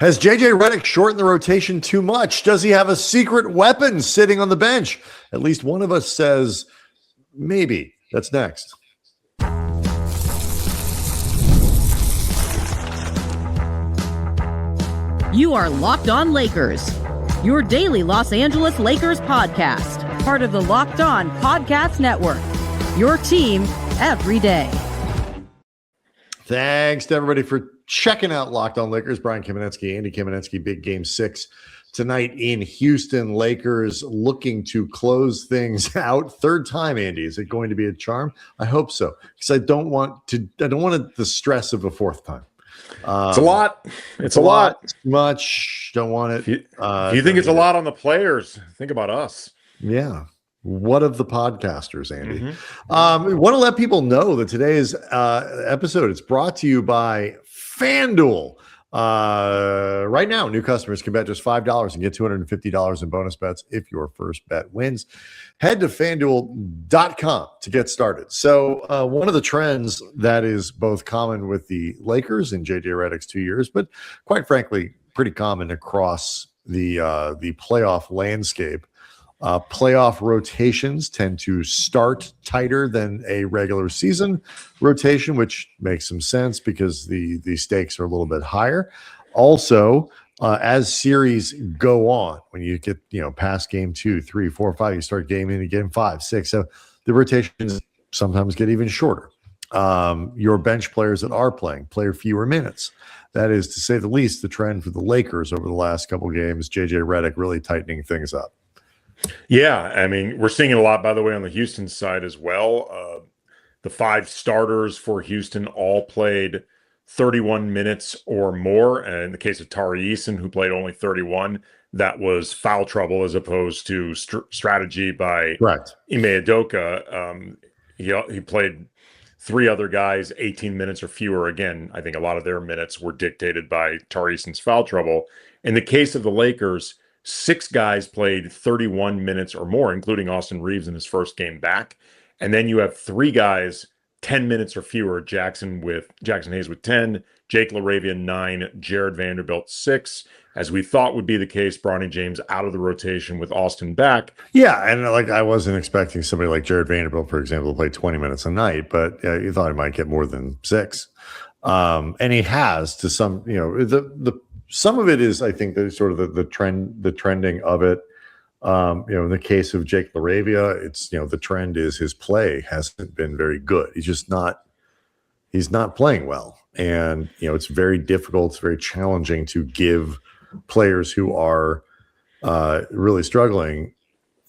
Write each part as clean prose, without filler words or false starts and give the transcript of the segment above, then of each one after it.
Has JJ Redick shortened the rotation too much? Does he have a secret weapon sitting on the bench? At least one of us says maybe. That's next. You are Locked On Lakers, your daily Los Angeles Lakers podcast, part of the Locked On Podcast Network, your team every day. Thanks to everybody for checking out Locked On Lakers. Brian Kamenetsky, Andy Kamenetsky, big game 6 tonight in Houston. Lakers looking to close things out. Third time, Andy. Is it going to be a charm? I hope so, because I don't want the stress of a fourth time. It's a lot. It's a lot. Too much. Don't want it. If you think it's a lot on the players, think about us. Yeah. What of the podcasters, Andy? We want to let people know that today's episode is brought to you by FanDuel. Right now, new customers can bet just $5 and get $250 in bonus bets if your first bet wins. Head to FanDuel.com to get started. So one of the trends that is both common with the Lakers in J.J. Redick's 2 years, but quite frankly, pretty common across the playoff landscape. Playoff rotations tend to start tighter than a regular season rotation, which makes some sense because the stakes are a little bit higher. Also, as series go on, when you get past game 2, 3, 4, 5, you start game into game 5, 6. So the rotations sometimes get even shorter. Your bench players that are playing play fewer minutes. That is, to say the least, the trend for the Lakers over the last couple games. JJ Redick really tightening things up. Yeah, I mean, we're seeing it a lot, by the way, on the Houston side as well. The 5 starters for Houston all played 31 minutes or more. And in the case of Tari Eason, who played only 31, that was foul trouble as opposed to strategy by Ime Udoka. He played 3 other guys 18 minutes or fewer. Again, I think a lot of their minutes were dictated by Tari Eason's foul trouble. In the case of the Lakers, 6 guys played 31 minutes or more, including Austin Reeves in his first game back. And then you have 3 guys 10 minutes or fewer, Jackson Hayes with 10, Jake LaRavia 9, Jared Vanderbilt 6. As we thought would be the case, Bronny James out of the rotation with Austin back. Yeah, and I wasn't expecting somebody like Jared Vanderbilt, for example, to play 20 minutes a night, but you thought he might get more than 6. And he has to some, some of it is, I think, the sort of the trending of it. In the case of Jake LaRavia, it's, the trend is his play hasn't been very good. He's not playing well. And, it's very difficult. It's very challenging to give players who are really struggling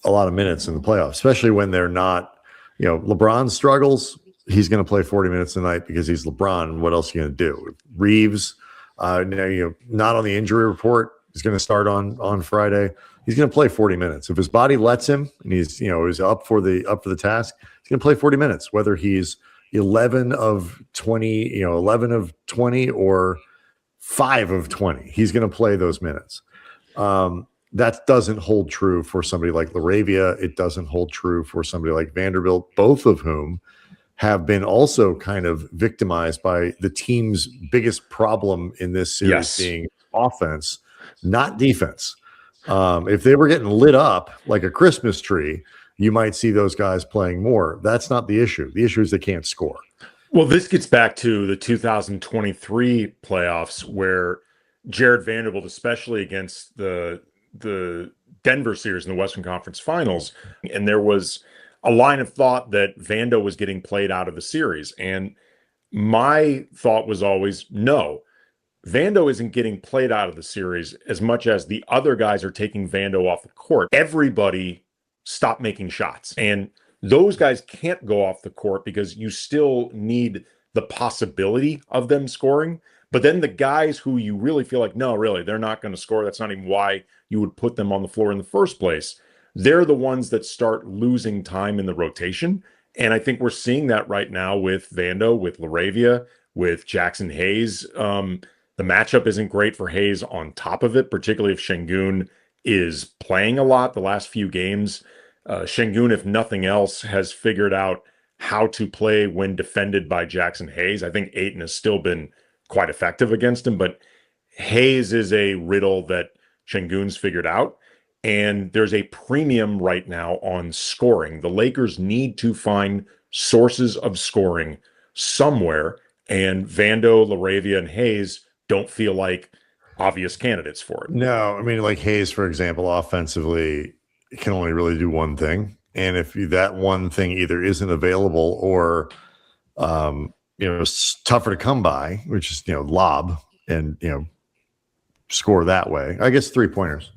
a lot of minutes in the playoffs, especially when they're not, LeBron struggles. He's going to play 40 minutes a night because he's LeBron. What else are you going to do? Reeves, not on the injury report. He's going to start on Friday. He's going to play 40 minutes if his body lets him, and he's up for the task. He's going to play 40 minutes, whether he's 11 of 20, 11 of 20 or 5 of 20. He's going to play those minutes. That doesn't hold true for somebody like LaRavia. It doesn't hold true for somebody like Vanderbilt, both of whom have been also kind of victimized by the team's biggest problem in this series being offense, not defense. If they were getting lit up like a Christmas tree, you might see those guys playing more. That's not the issue. The issue is they can't score. Well, this gets back to the 2023 playoffs where Jared Vanderbilt, especially against the Denver series in the Western Conference Finals, and there was a line of thought that Vando was getting played out of the series. And my thought was always, no, Vando isn't getting played out of the series as much as the other guys are taking Vando off the court. Everybody stopped making shots. And those guys can't go off the court because you still need the possibility of them scoring. But then the guys who you really feel like, no, really, they're not going to score. That's not even why you would put them on the floor in the first place. They're the ones that start losing time in the rotation. And I think we're seeing that right now with Vando, with LaRavia, with Jackson Hayes. The matchup isn't great for Hayes on top of it, particularly if Şengün is playing a lot the last few games. Şengün, if nothing else, has figured out how to play when defended by Jackson Hayes. I think Ayton has still been quite effective against him, but Hayes is a riddle that Şengün's figured out. And there's a premium right now on scoring. The Lakers need to find sources of scoring somewhere. And Vando, LaRavia, and Hayes don't feel like obvious candidates for it. No, I mean, like Hayes, for example, offensively can only really do one thing. And if that one thing either isn't available or, it's tougher to come by, which is, lob and, score that way. I guess 3-pointers.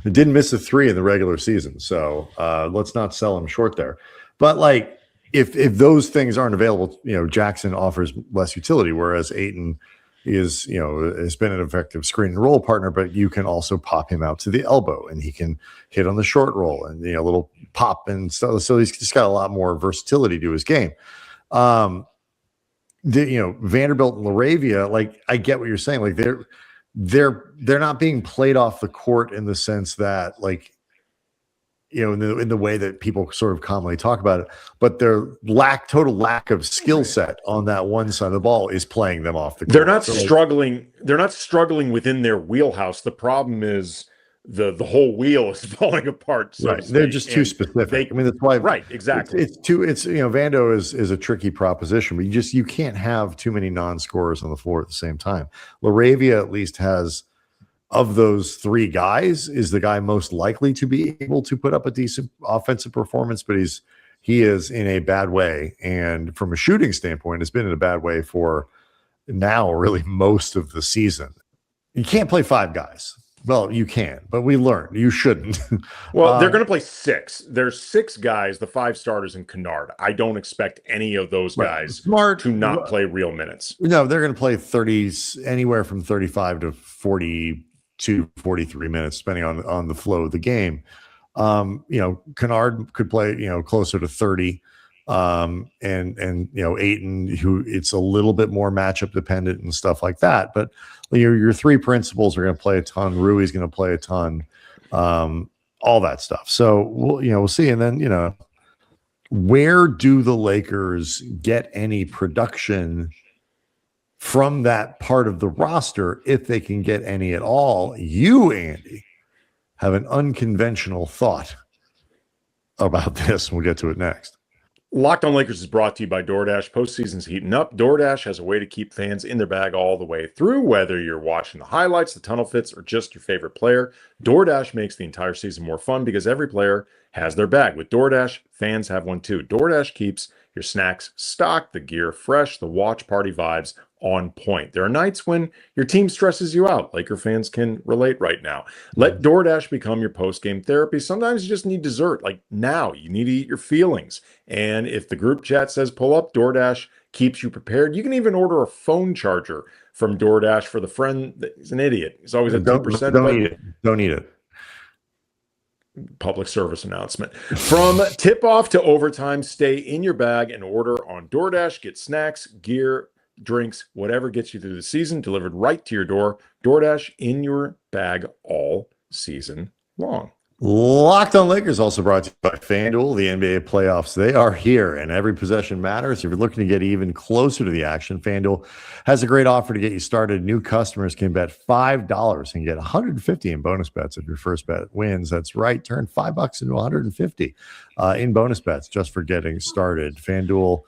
Didn't miss a 3 in the regular season. So let's not sell him short there. But like, if those things aren't available, Jackson offers less utility, whereas Ayton is, has been an effective screen and roll partner, but you can also pop him out to the elbow and he can hit on the short roll and, a little pop and stuff. So he's just got a lot more versatility to his game. Vanderbilt and LaRavia, like, I get what you're saying. Like they're not being played off the court in the sense that, like, in the way that people sort of commonly talk about it, but their total lack of skill set on that one side of the ball is playing them off the court. They're not struggling. They're not struggling within their wheelhouse. The problem is the whole wheel is falling apart. So right. They're just too specific. I mean, that's why. Right. Exactly. It's Vando is a tricky proposition, but you can't have too many non-scorers on the floor at the same time. LaRavia at least has, of those 3 guys, is the guy most likely to be able to put up a decent offensive performance, but he is in a bad way. And from a shooting standpoint, it's been in a bad way for now really most of the season. You can't play 5 guys. Well, you can, but we learned you shouldn't. Well, they're going to play 6. There's 6 guys, the 5 starters in Kennard. I don't expect any of those guys to not play real minutes. No, they're going to play 30s, anywhere from 35 to 42, 43 minutes, depending on the flow of the game. Kennard could play, closer to 30. And Ayton, who it's a little bit more matchup dependent and stuff like that. But your 3 principals are going to play a ton. Rui's going to play a ton, all that stuff. So we'll see. And then, where do the Lakers get any production from that part of the roster, if they can get any at all? You, Andy, have an unconventional thought about this. We'll get to it next. Locked On Lakers is brought to you by DoorDash. Postseason's heating up. DoorDash has a way to keep fans in their bag all the way through, whether you're watching the highlights, the tunnel fits, or just your favorite player. DoorDash makes the entire season more fun because every player has their bag. With DoorDash, fans have one too. DoorDash keeps your snacks stocked, the gear fresh, the watch party vibes on point. There are nights when your team stresses you out. Laker fans can relate right now. Let DoorDash become your post-game therapy. Sometimes you just need dessert. Like now, you need to eat your feelings. And if the group chat says pull up, DoorDash keeps you prepared. You can even order a phone charger from DoorDash for the friend that is an idiot. He's always at 2%. Don't eat it. Don't eat it. Public service announcement. From tip-off to overtime, stay in your bag and order on DoorDash. Get snacks, gear, drinks, whatever gets you through the season, delivered right to your door. DoorDash in your bag all season long. Locked On Lakers also brought to you by FanDuel. The NBA playoffs, they are here, and every possession matters. If you're looking to get even closer to the action, FanDuel has a great offer to get you started. New customers can bet $5 and get $150 in bonus bets if your first bet wins. That's right. Turn $5 into $150 in bonus bets just for getting started. FanDuel,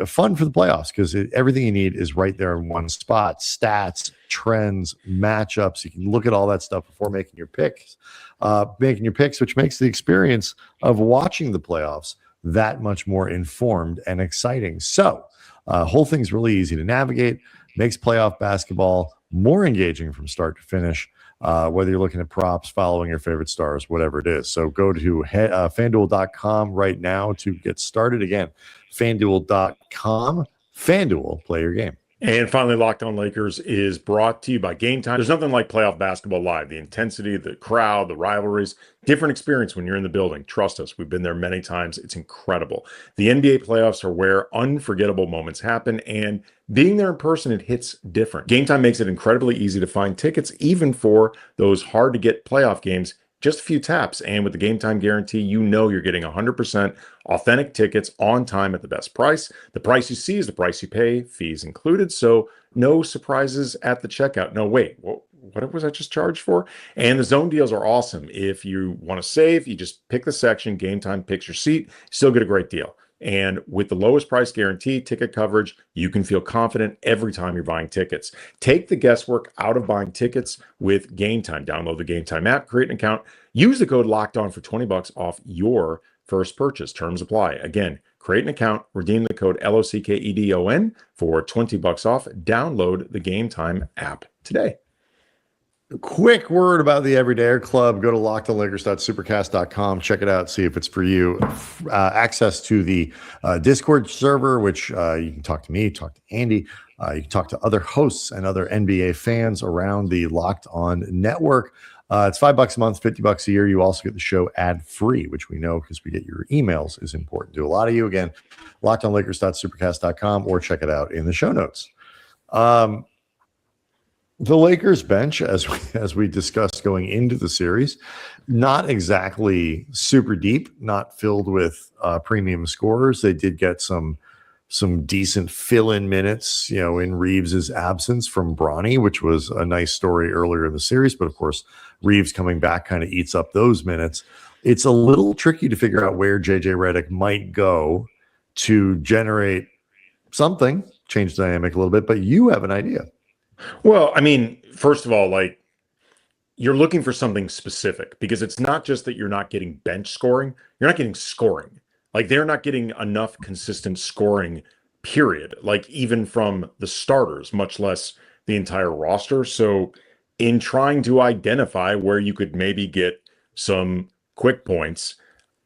fun for the playoffs because everything you need is right there in one spot. Stats, trends, matchups. You can look at all that stuff before making your picks. Which makes the experience of watching the playoffs that much more informed and exciting. So, whole thing's really easy to navigate, makes playoff basketball more engaging from start to finish, whether you're looking at props, following your favorite stars, whatever it is. So go to FanDuel.com right now to get started. Again, FanDuel.com. FanDuel, play your game. And finally, Locked On Lakers is brought to you by Game Time. There's nothing like playoff basketball live. The intensity, the crowd, the rivalries, different experience when you're in the building. Trust us, we've been there many times. It's incredible. The NBA playoffs are where unforgettable moments happen, and being there in person, it hits different. Game Time makes it incredibly easy to find tickets, even for those hard-to-get playoff games just a few taps. And with the game time guarantee, you know you're getting 100% authentic tickets on time at the best price. The price you see is the price you pay, fees included. So no surprises at the checkout. No, wait, what was I just charged for? And the zone deals are awesome. If you want to save, you just pick the section, game time picks your seat, still get a great deal. And with the lowest price guarantee, ticket coverage, you can feel confident every time you're buying tickets. Take the guesswork out of buying tickets with Game Time. Download the Game Time app, create an account, use the code LOCKEDON for $20 off your first purchase. Terms apply. Again, create an account, redeem the code LOCKEDON for $20 off. Download the Game Time app today. Quick word about the Everydayer Club. Go to lockedonlakers.supercast.com. Check it out. See if it's for you. Access to the Discord server, which you can talk to me, talk to Andy. You can talk to other hosts and other NBA fans around the Locked On network. It's $5 a month, $50 a year. You also get the show ad free, which we know because we get your emails is important to a lot of you. Again, lockedonlakers.supercast.com, or check it out in the show notes. The Lakers bench, as we discussed going into the series, not exactly super deep, not filled with premium scorers. They did get some decent fill-in minutes, in Reeves's absence from Bronny, which was a nice story earlier in the series. But of course, Reeves coming back kind of eats up those minutes. It's a little tricky to figure out where JJ Redick might go to generate something, change the dynamic a little bit. But you have an idea. Well, I mean, first of all, you're looking for something specific, because it's not just that you're not getting bench scoring, you're not getting scoring. They're not getting enough consistent scoring, period. Even from the starters, much less the entire roster. So in trying to identify where you could maybe get some quick points,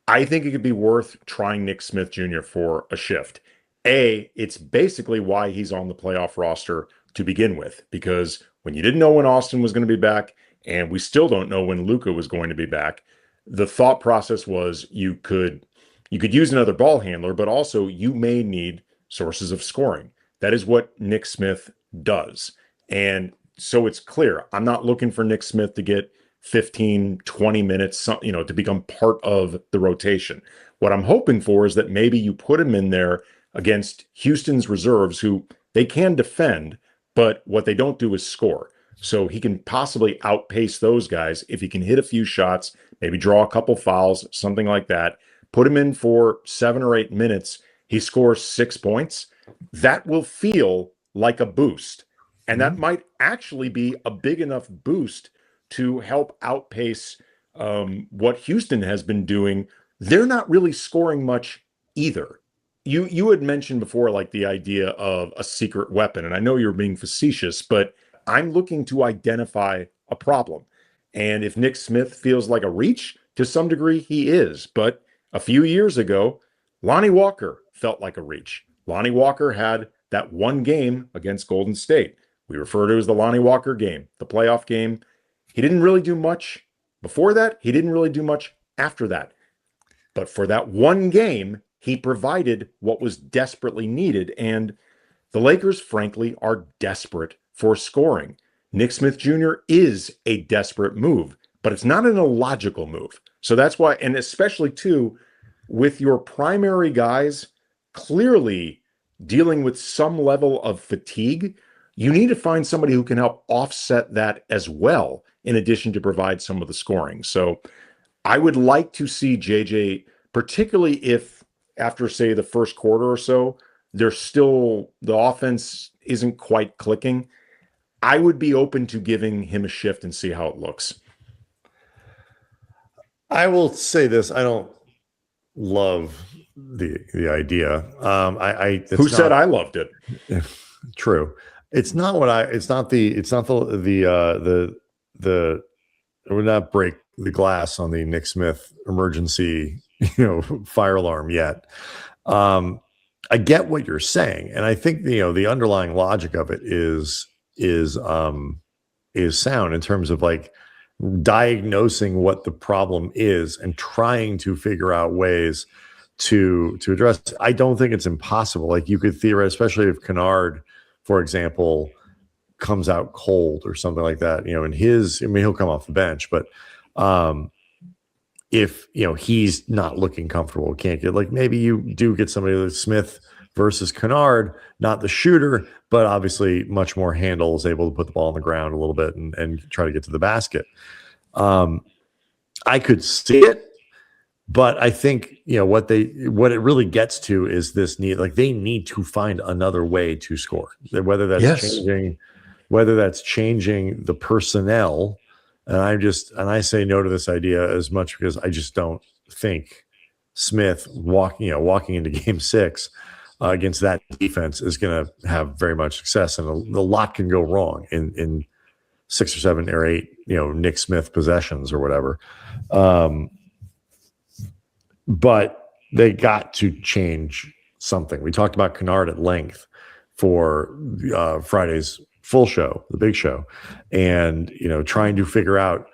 I think it could be worth trying Nick Smith Jr. for a shift. It's basically why he's on the playoff roster to begin with, because when you didn't know when Austin was going to be back, and we still don't know when Luka was going to be back, the thought process was you could use another ball handler, but also you may need sources of scoring. That is what Nick Smith does. And so it's clear, I'm not looking for Nick Smith to get 15, 20 minutes, to become part of the rotation. What I'm hoping for is that maybe you put him in there against Houston's reserves, who they can defend, but what they don't do is score. So he can possibly outpace those guys if he can hit a few shots, maybe draw a couple fouls, something like that. Put him in for 7 or 8 minutes. He scores 6 points. That will feel like a boost. And that might actually be a big enough boost to help outpace what Houston has been doing. They're not really scoring much either. You had mentioned before, the idea of a secret weapon, and I know you're being facetious, but I'm looking to identify a problem. And if Nick Smith feels like a reach, to some degree he is. But a few years ago, Lonnie Walker felt like a reach. Lonnie Walker had that one game against Golden State. We refer to it as the Lonnie Walker game, the playoff game. He didn't really do much before that. He didn't really do much after that. But for that one game, he provided what was desperately needed, and the Lakers, frankly, are desperate for scoring. Nick Smith Jr. is a desperate move, but it's not an illogical move. So that's why, and especially, too, with your primary guys clearly dealing with some level of fatigue, you need to find somebody who can help offset that as well, in addition to provide some of the scoring. So I would like to see JJ, particularly if after, say, the first quarter or so, the offense isn't quite clicking, I would be open to giving him a shift and see how it looks. I will say this: I don't love the idea. Who said I loved it? True. It's not what I would not break the glass on the Nick Smith emergency, fire alarm yet. I get what you're saying, and I think the underlying logic of it is sound in terms of diagnosing what the problem is and trying to figure out ways to address it. I don't think it's impossible. You could theorize, especially if Kennard, for example, comes out cold or something like that, and he'll come off the bench, but if he's not looking comfortable, can't get, like, maybe you do get somebody like Smith versus Kennard, not the shooter, but obviously much more handle, is able to put the ball on the ground a little bit and try to get to the basket. I could see it, but I think what it really gets to is this need, like they need to find another way to score, whether that's changing the personnel. And I say no to this idea as much because I just don't think Smith walking into game 6 against that defense is going to have very much success, and a lot can go wrong in 6 or 7 or 8 Nick Smith possessions or whatever. But they got to change something. We talked about Kennard at length for Friday's full show, the big show, and trying to figure out,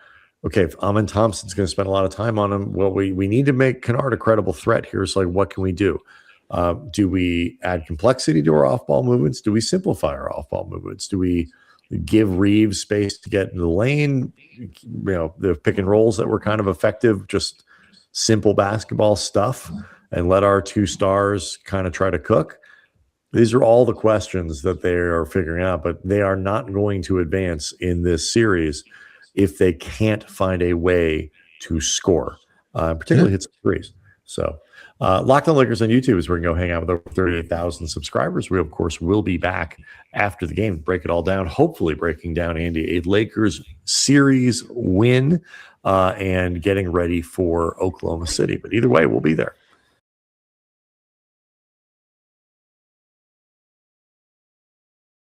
okay, if Amin Thompson's going to spend a lot of time on him, well, we need to make Kennard a credible threat here. So, like, what can we do? Do we add complexity to our off-ball movements? Do we simplify our off-ball movements? Do we give Reeves space to get in the lane? The pick and rolls that were kind of effective, just simple basketball stuff, and let our 2 stars kind of try to cook. These are all the questions that they are figuring out, but they are not going to advance in this series if they can't find a way to score, particularly hit some threes. So, Locked On Lakers on YouTube is where you can go hang out with over 38,000 subscribers. We, of course, will be back after the game, break it all down, hopefully breaking down, Andy, a Lakers series win and getting ready for Oklahoma City. But either way, we'll be there.